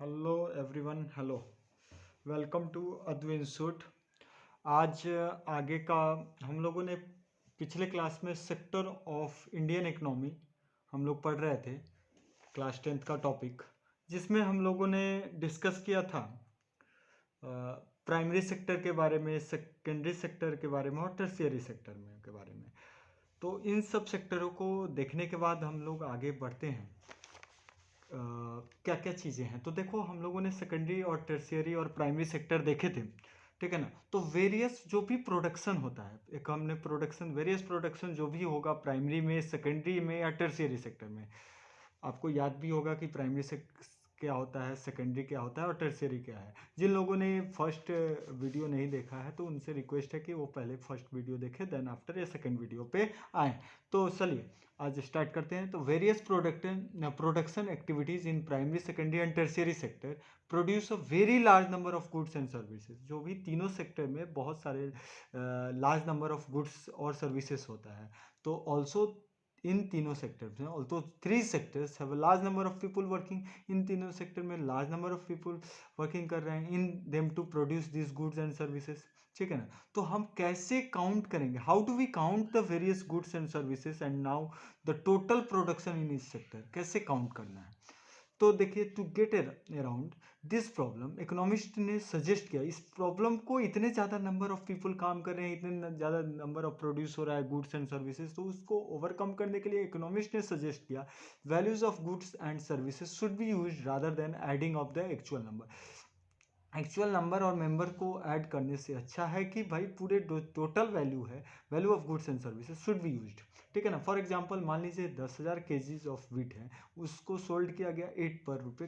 Hello everyone, hello, welcome to Advai institute. आज आगे का हम लोगों ने पिछले क्लास में सेक्टर ऑफ इंडियन इकोनॉमी हम लोग पढ़ रहे थे, क्लास 10th का टॉपिक, जिसमें हम लोगों ने डिस्कस किया था प्राइमरी सेक्टर के बारे में, सेकेंडरी सेक्टर के बारे में और टर्शियरी सेक्टर में के बारे में। तो इन सब सेक्टरों को देखने के बाद हम लोग आगे बढ़ते हैं। क्या क्या चीज़ें हैं, तो देखो हम लोगों ने सेकेंडरी और टर्शियरी और प्राइमरी सेक्टर देखे थे, ठीक है ना। तो वेरियस जो भी प्रोडक्शन होता है, एक हमने प्रोडक्शन, वेरियस प्रोडक्शन जो भी होगा प्राइमरी में, सेकेंडरी में या टर्शियरी सेक्टर में, आपको याद भी होगा कि प्राइमरी से क्या होता है, सेकेंडरी क्या होता है और टर्शियरी क्या है। जिन लोगों ने फर्स्ट वीडियो नहीं देखा है तो उनसे रिक्वेस्ट है कि वो पहले फर्स्ट वीडियो देखें, देन आफ्टर ये सेकेंड वीडियो पे आए। तो चलिए आज स्टार्ट करते हैं। तो various production activities in primary, secondary and tertiary sector produce a very large number of goods and services. जो भी तीनों सेक्टर में बहुत सारे लार्ज नंबर ऑफ गुड्स और सर्विसेज होता है। तो ऑल्सो इन तीनों सेक्टर्स में, also three sectors have a large number of people working. इन तीनों सेक्टर में large number of people working कर रहे हैं in them to produce this goods and services, ठीक है ना। तो हम कैसे काउंट करेंगे, how do we count the various goods and services and now the total production in इस सेक्टर, कैसे काउंट करना है। तो देखिए, to get around this problem, economist ने सजेस्ट किया इस प्रॉब्लम को, इतने ज़्यादा नंबर ऑफ पीपल काम कर रहे हैं, इतने ज़्यादा नंबर ऑफ प्रोड्यूस हो रहा है गुड्स एंड सर्विसेज, तो उसको ओवरकम करने के लिए इकोनॉमिस्ट ने सजेस्ट किया values of goods and services should be use rather than adding of the actual number. Actual number और मेंबर को ऐड करने से अच्छा है कि भाई पूरे टोटल वैल्यू है, value of goods and services should be used, ठीक है ना। फॉर एग्जांपल मान लीजिए 10,000 केजीज ऑफ वीट है, उसको सोल्ड किया गया 8 पर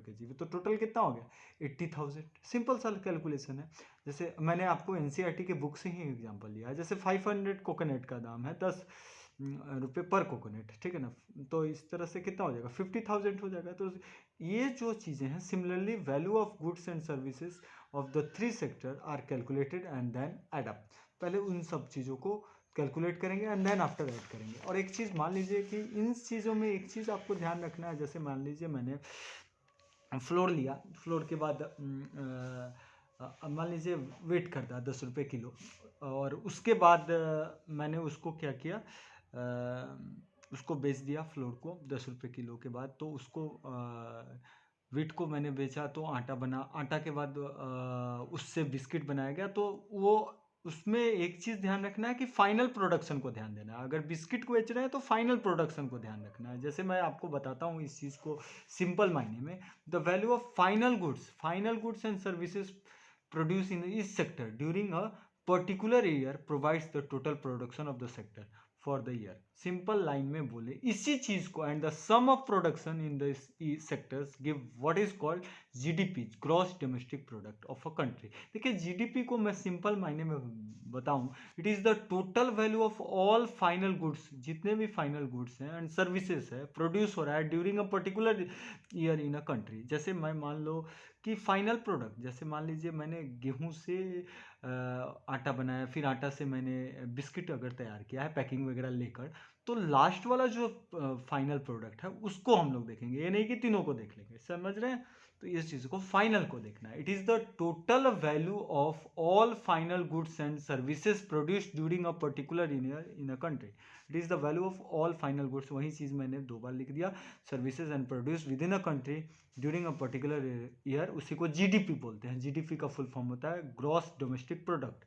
केजी, तो टोटल कितना हो गया 80,000। सिंपल सा कैलकुलेशन है। जैसे मैंने आपको एनसीईआरटी के बुक से ही एग्जांपल लिया है। जैसे 500 कोकोनट का दाम है 10 रुपये पर कोकोनट, ठीक है ना। तो इस तरह से कितना हो जाएगा 50,000 हो जाएगा। तो ये जो चीज़ें हैं, similarly value of goods and services of the three sector are calculated and then add up. पहले उन सब चीज़ों को कैलकुलेट करेंगे एंड देन आफ्टर ऐड करेंगे। और एक चीज़ मान लीजिए कि इन चीज़ों में एक चीज़ आपको ध्यान रखना है। जैसे मान लीजिए मैंने फ्लोर लिया, फ्लोर के बाद मान लीजिए वेट करता 10 रुपये किलो, और उसके बाद मैंने उसको क्या किया, उसको बेच दिया फ्लोर को 10 रुपये किलो के बाद। तो उसको वीट को मैंने बेचा तो आटा बना, आटा के बाद उससे बिस्किट बनाया गया। तो वो उसमें एक चीज़ ध्यान रखना है कि फाइनल प्रोडक्शन को ध्यान देना है। अगर बिस्किट को बेच रहे हैं तो फाइनल प्रोडक्शन को ध्यान रखना है। जैसे मैं आपको बताता हूँ इस चीज़ को सिंपल मायने में, the value of final goods and services produce in इस sector during a particular year provides the total production of the sector for the year. Simple line में बोले इसी चीज को, and the sum of production in the sectors give what is called GDP, gross domestic product of a country. देखिए GDP को मैं simple मायने में बताऊं, it is the total value of all final goods, जितने भी फाइनल गुड्स हैं and services है प्रोड्यूस हो रहा है during a particular year in a country. जैसे मैं मान लो कि फाइनल प्रोडक्ट, जैसे मान लीजिए मैंने गेहूं से आटा बनाया, फिर आटा से मैंने बिस्किट अगर तैयार किया है पैकिंग वगैरह लेकर, तो लास्ट वाला जो फाइनल प्रोडक्ट है उसको हम लोग देखेंगे। ये नहीं कि तीनों को देख लेंगे, समझ रहे हैं। तो इस चीज़ को फाइनल को देखना है। It is the total value of all final goods and services produced during a particular in a country. It is the value of all final goods, वही चीज़ मैंने 2 बार लिख दिया, services and produce with in a country during a particular year, उसी को GDP बोलते हैं। GDP का full form होता है gross domestic product.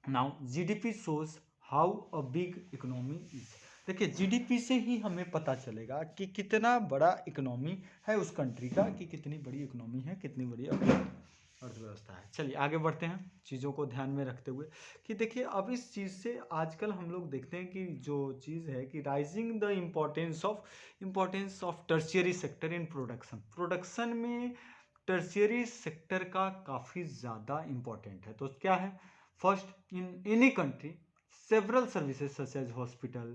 Now GDP shows how a big economy is. देखिए जीडीपी से ही हमें पता चलेगा कि कितना बड़ा इकोनॉमी है उस कंट्री का, कि कितनी बड़ी इकोनॉमी है, कितनी बड़ी अर्थव्यवस्था है। चलिए आगे बढ़ते हैं चीज़ों को ध्यान में रखते हुए कि देखिए अब इस चीज़ से आजकल हम लोग देखते हैं कि जो चीज़ है कि rising the importance of tertiary sector in production में टर्शियरी सेक्टर का काफ़ी ज़्यादा इम्पोर्टेंट है। तो क्या है, first, in any country, several services such as hospital,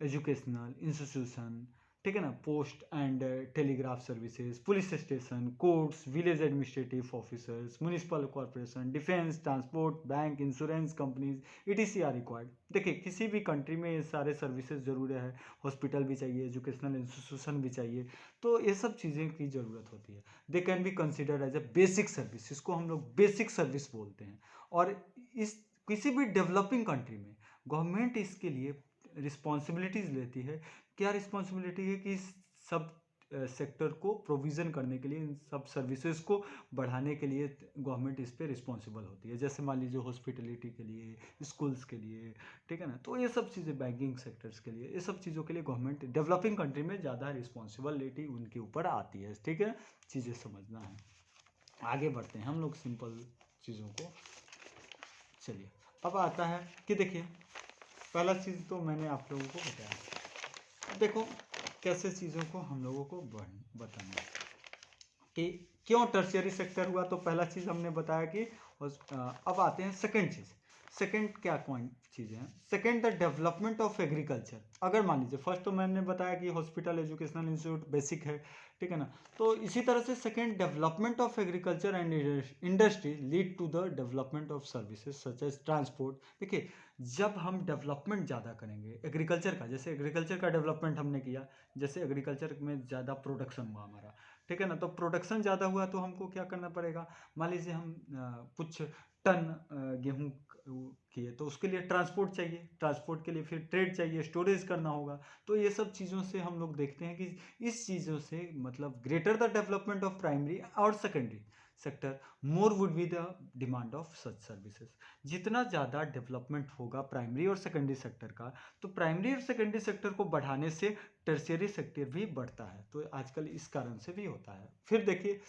educational institution, ठीक है ना, post and telegraph services, police station, courts, village administrative officers, municipal corporation, defence, transport, bank, insurance companies, etc are required. देखिए किसी भी country में ये सारे services ज़रूरी है, हॉस्पिटल भी चाहिए, एजुकेशनल इंस्टीट्यूशन भी चाहिए, तो ये सब चीज़ें की ज़रूरत होती है। They can be considered as a basic service, इसको हम लोग बेसिक सर्विस बोलते हैं। और इस किसी भी डेवलपिंग कंट्री में गवर्नमेंट इसके लिए रिस्पॉन्सिबिलिटीज़ लेती है। क्या रिस्पॉन्सिबिलिटी है कि इस सब सेक्टर को प्रोविज़न करने के लिए, इन सब सर्विसेज को बढ़ाने के लिए गवर्नमेंट इस पे रिस्पॉन्सिबल होती है। जैसे मान लीजिए हॉस्पिटलिटी के लिए, स्कूल्स के लिए, ठीक है ना, तो ये सब चीज़ें बैंकिंग सेक्टर्स के लिए, ये सब चीज़ों के लिए गवर्नमेंट डेवलपिंग कंट्री में ज़्यादा रिस्पॉन्सिबिलिटी उनके ऊपर आती है। ठीक है, चीज़ें समझना है। आगे बढ़ते हैं हम लोग सिंपल चीज़ों को। चलिए अब आता है कि देखिए पहला चीज़ तो मैंने आप लोगों को बताया। देखो कैसे चीज़ों को हम लोगों को बताना है कि क्यों टर्शियरी सेक्टर हुआ। तो पहला चीज़ हमने बताया कि अब आते हैं सेकंड चीज़। सेकंड क्या पॉइंट चीज़ें हैं? Second the development of agriculture. अगर मान लीजिए फर्स्ट तो मैंने बताया कि हॉस्पिटल, एजुकेशनल इंस्टीट्यूट बेसिक है, ठीक है ना, तो इसी तरह से second development of agriculture and industry lead to the development of services such as transport. देखिए जब हम डेवलपमेंट ज़्यादा करेंगे एग्रीकल्चर का, जैसे एग्रीकल्चर का डेवलपमेंट हमने किया, जैसे एग्रीकल्चर में ज़्यादा प्रोडक्शन हुआ हमारा, ठीक है ना, तो प्रोडक्शन ज़्यादा हुआ तो हमको क्या करना पड़ेगा। मान लीजिए हम कुछ टन गेहूँ किए तो उसके लिए ट्रांसपोर्ट चाहिए, ट्रांसपोर्ट के लिए फिर ट्रेड चाहिए, स्टोरेज करना होगा। तो ये सब चीज़ों से हम लोग देखते हैं कि इस चीज़ों से मतलब greater the development of primary और secondary sector more would be the demand of such services. जितना ज़्यादा डेवलपमेंट होगा प्राइमरी और सेकेंडरी सेक्टर का, तो प्राइमरी और सेकेंडरी सेक्टर को बढ़ाने से टर्शियरी सेक्टर भी बढ़ता है। तो आजकल इस कारण से भी होता है। फिर देखिए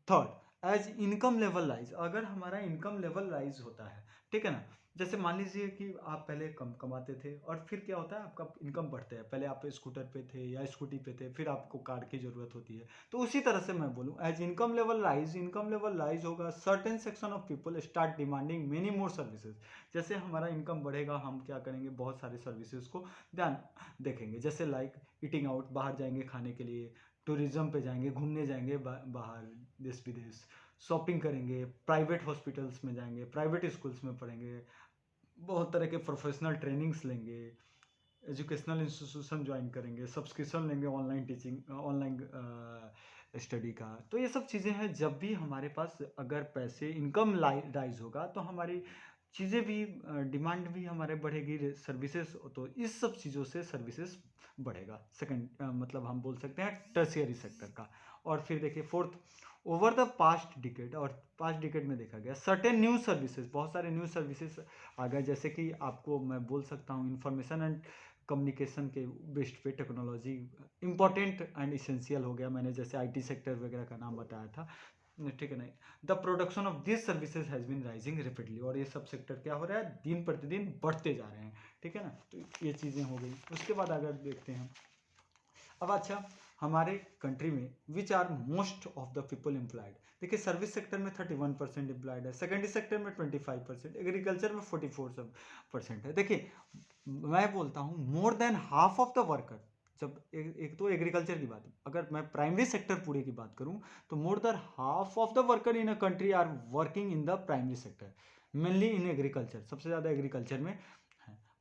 third as income level rise. अगर हमारा इनकम लेवल राइज होता है, ठीक है ना, जैसे मान लीजिए कि आप पहले कम कमाते थे और फिर क्या होता है आपका इनकम बढ़ता है। पहले आप स्कूटर पे थे या स्कूटी पे थे, फिर आपको कार की ज़रूरत होती है। तो उसी तरह से मैं बोलूँ एज इनकम लेवल राइज होगा, certain section of people start demanding many more services. जैसे हमारा इनकम बढ़ेगा, हम क्या करेंगे, बहुत सारे सर्विसेज को ध्यान देखेंगे। जैसे लाइक ईटिंग आउट, बाहर जाएंगे खाने के लिए, टूरिज्म पे जाएंगे, घूमने जाएंगे बाहर देश विदेश, शॉपिंग करेंगे, प्राइवेट हॉस्पिटल्स में जाएंगे, प्राइवेट स्कूल्स में पढ़ेंगे, बहुत तरह के प्रोफेशनल ट्रेनिंग्स लेंगे, एजुकेशनल इंस्टीट्यूशन ज्वाइन करेंगे, सब्सक्रिप्शन लेंगे ऑनलाइन टीचिंग, ऑनलाइन स्टडी का। तो ये सब चीज़ें हैं। जब भी हमारे पास अगर पैसे इनकम राइज होगा तो हमारी चीज़ें भी, डिमांड भी हमारे बढ़ेगी सर्विसेज, तो इस सब चीज़ों से सर्विसेज बढ़ेगा। सेकंड मतलब हम बोल सकते हैं टर्शियरी सेक्टर का। और फिर देखिए fourth, over the past decade, और पास्ट डिकेड में देखा गया सर्टेन न्यू सर्विसेज, बहुत सारे न्यू सर्विसेज आ गए। जैसे कि आपको मैं बोल सकता हूँ इंफॉर्मेशन एंड कम्युनिकेशन के बेस्ड पे टेक्नोलॉजी इंपॉर्टेंट एंड इसेंशियल हो गया। मैंने जैसे आईटी सेक्टर वगैरह का नाम बताया था, ठीक है नहीं। The production of this services has been rising rapidly, और ये सब सेक्टर क्या हो रहा है, दिन प्रतिदिन बढ़ते जा रहे हैं, ठीक है ना। तो ये चीज़ें हो गई। उसके बाद अगर देखते हैं अब, अच्छा हमारे कंट्री में which are most of the people employed. देखिए सर्विस सेक्टर में 31% एम्प्लॉयड है, सेकेंडरी सेक्टर में 25%, एग्रीकल्चर में 44% है। देखिए मैं बोलता हूँ मोर than half of the worker. जब एक तो एग्रीकल्चर की बात है, अगर मैं प्राइमरी सेक्टर पूरे की बात करूँ तो more than half of the worker in a country are working in the primary sector, mainly in agriculture. सबसे ज़्यादा एग्रीकल्चर में है,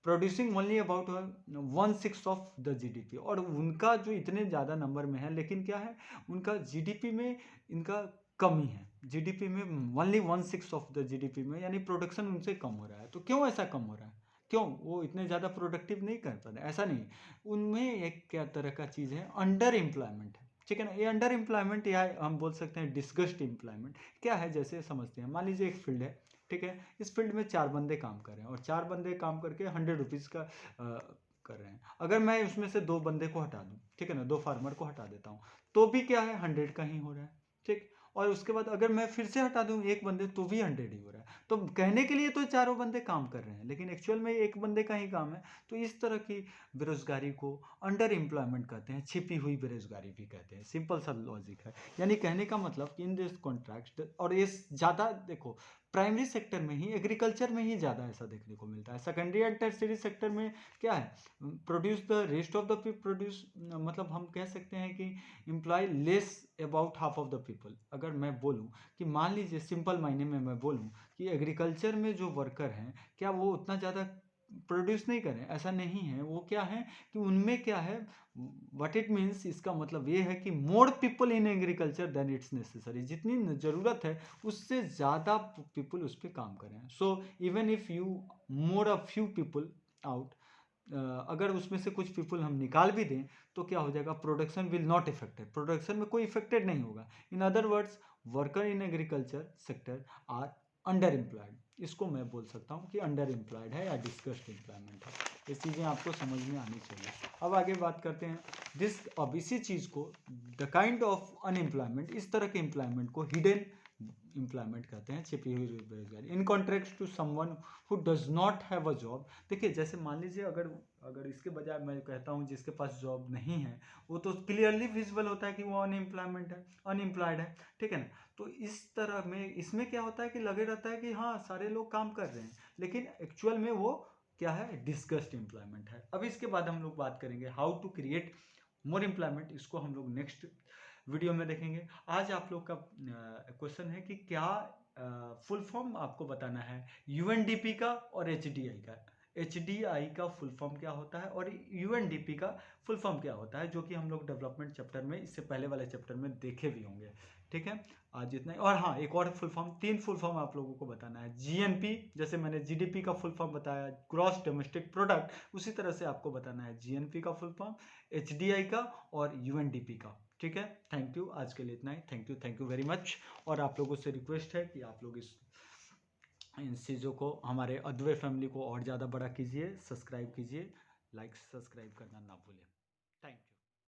producing only about 1/6 of the GDP. और उनका जो इतने ज़्यादा नंबर में है, लेकिन क्या है उनका जीडीपी में इनका कमी है। जीडीपी में ओनली 1/6 ऑफ द जीडीपी में, यानी प्रोडक्शन उनसे कम हो रहा है। तो क्यों ऐसा कम हो रहा है, क्यों वो इतने ज़्यादा प्रोडक्टिव नहीं कर पा रहे? ऐसा नहीं, उनमें एक क्या तरह का चीज़ है, अंडर एम्प्लॉयमेंट है, ठीक है ना। ये अंडर एम्प्लॉयमेंट या हम बोल सकते हैं डिस्गस्ट एम्प्लॉयमेंट क्या है, जैसे समझते हैं। मान लीजिए एक फील्ड है, ठीक है, इस फील्ड में 4 बंदे काम कर रहे हैं और 4 बंदे काम करके 100 रुपीज़ का कर रहे हैं। अगर मैं उसमें से 2 बंदे को हटा दूं, ठीक है ना, 2 फार्मर को हटा देता हूँ, तो भी क्या है 100 का ही हो रहा है, ठीक। और उसके बाद अगर मैं फिर से हटा दूं एक बंदे, तो भी 100 ही हो रहा है। तो कहने के लिए तो चारों बंदे काम कर रहे हैं, लेकिन एक्चुअल में एक बंदे का ही काम है। तो इस तरह की बेरोजगारी को अंडर एम्प्लॉयमेंट कहते हैं, छिपी हुई बेरोजगारी भी कहते हैं। सिंपल सा लॉजिक है। यानी कहने का मतलब कि इन दिस कॉन्ट्रैक्ट, और ये ज़्यादा देखो प्राइमरी सेक्टर में ही, एग्रीकल्चर में ही ज़्यादा ऐसा देखने को मिलता है। सेकेंडरी एंड टर्शियरी सेक्टर में क्या है, produce the rest of the produce, मतलब हम कह सकते हैं कि employ less about half of the people. अगर मैं बोलूँ कि मान लीजिए सिंपल मायने में मैं बोलूँ कि एग्रीकल्चर में जो वर्कर हैं क्या वो उतना ज़्यादा प्रोड्यूस नहीं करें, ऐसा नहीं है। वो क्या है कि उनमें क्या है, व्हाट इट मीन्स, इसका मतलब ये है कि more people in agriculture than it's necessary, जितनी ज़रूरत है उससे ज़्यादा पीपल उस पर काम करें। So even if you more a few people out, अगर उसमें से कुछ पीपल हम निकाल भी दें तो क्या हो जाएगा, production will not affected, production में कोई इफेक्टेड नहीं होगा। In other words, worker in agriculture sector are under employed. इसको मैं बोल सकता हूँ कि अंडर एम्प्लॉयड है या डिस्कस्ड एम्प्लॉयमेंट है। ये चीज़ें आपको समझ में आनी चाहिए। अब आगे बात करते हैं दिस, अब इसी चीज़ को द काइंड ऑफ अनएम्प्लॉयमेंट, इस तरह के एम्प्लॉयमेंट को हिडन एम्प्लॉयमेंट कहते हैं, छिपी हुई बेरोजगारी। In contract to someone who does not have a job. देखिए जैसे मान लीजिए अगर इसके बजाय मैं कहता हूँ जिसके पास जॉब नहीं है, वो तो क्लियरली विजिबल होता है कि वो अनएम्प्लॉयड है, ठीक है ना। तो इस तरह में इसमें क्या होता है कि लगे रहता है कि हाँ सारे लोग काम कर रहे हैं, लेकिन एक्चुअल में वो क्या है, डिस्कस्ड एम्प्लॉयमेंट है। अब इसके बाद हम लोग बात करेंगे how to create more employment, इसको हम लोग नेक्स्ट वीडियो में देखेंगे। आज आप लोग का क्वेश्चन है कि क्या फुल फॉर्म आपको बताना है यूएनडीपी का और एचडीआई का। एचडीआई का फुल फॉर्म क्या होता है और यूएनडीपी का फुल फॉर्म क्या होता है, जो कि हम लोग डेवलपमेंट चैप्टर में, इससे पहले वाले चैप्टर में देखे भी होंगे, ठीक है। आज इतना ही। और हाँ, एक और फुल फॉर्म, 3 फुल फॉर्म आप लोगों को बताना है। जीएनपी, जैसे मैंने जीडीपी का फुल फॉर्म बताया, ग्रॉस डोमेस्टिक प्रोडक्ट, उसी तरह से आपको बताना है जीएनपी का फुल फॉर्म, एचडीआई का और यूएनडीपी का, ठीक है। थैंक यू, आज के लिए इतना ही। Thank you very much. और आप लोगों से रिक्वेस्ट है कि आप लोग इन चीज़ों को, हमारे अद्वैत फैमिली को और ज़्यादा बड़ा कीजिए, सब्सक्राइब कीजिए, लाइक सब्सक्राइब करना ना भूलें।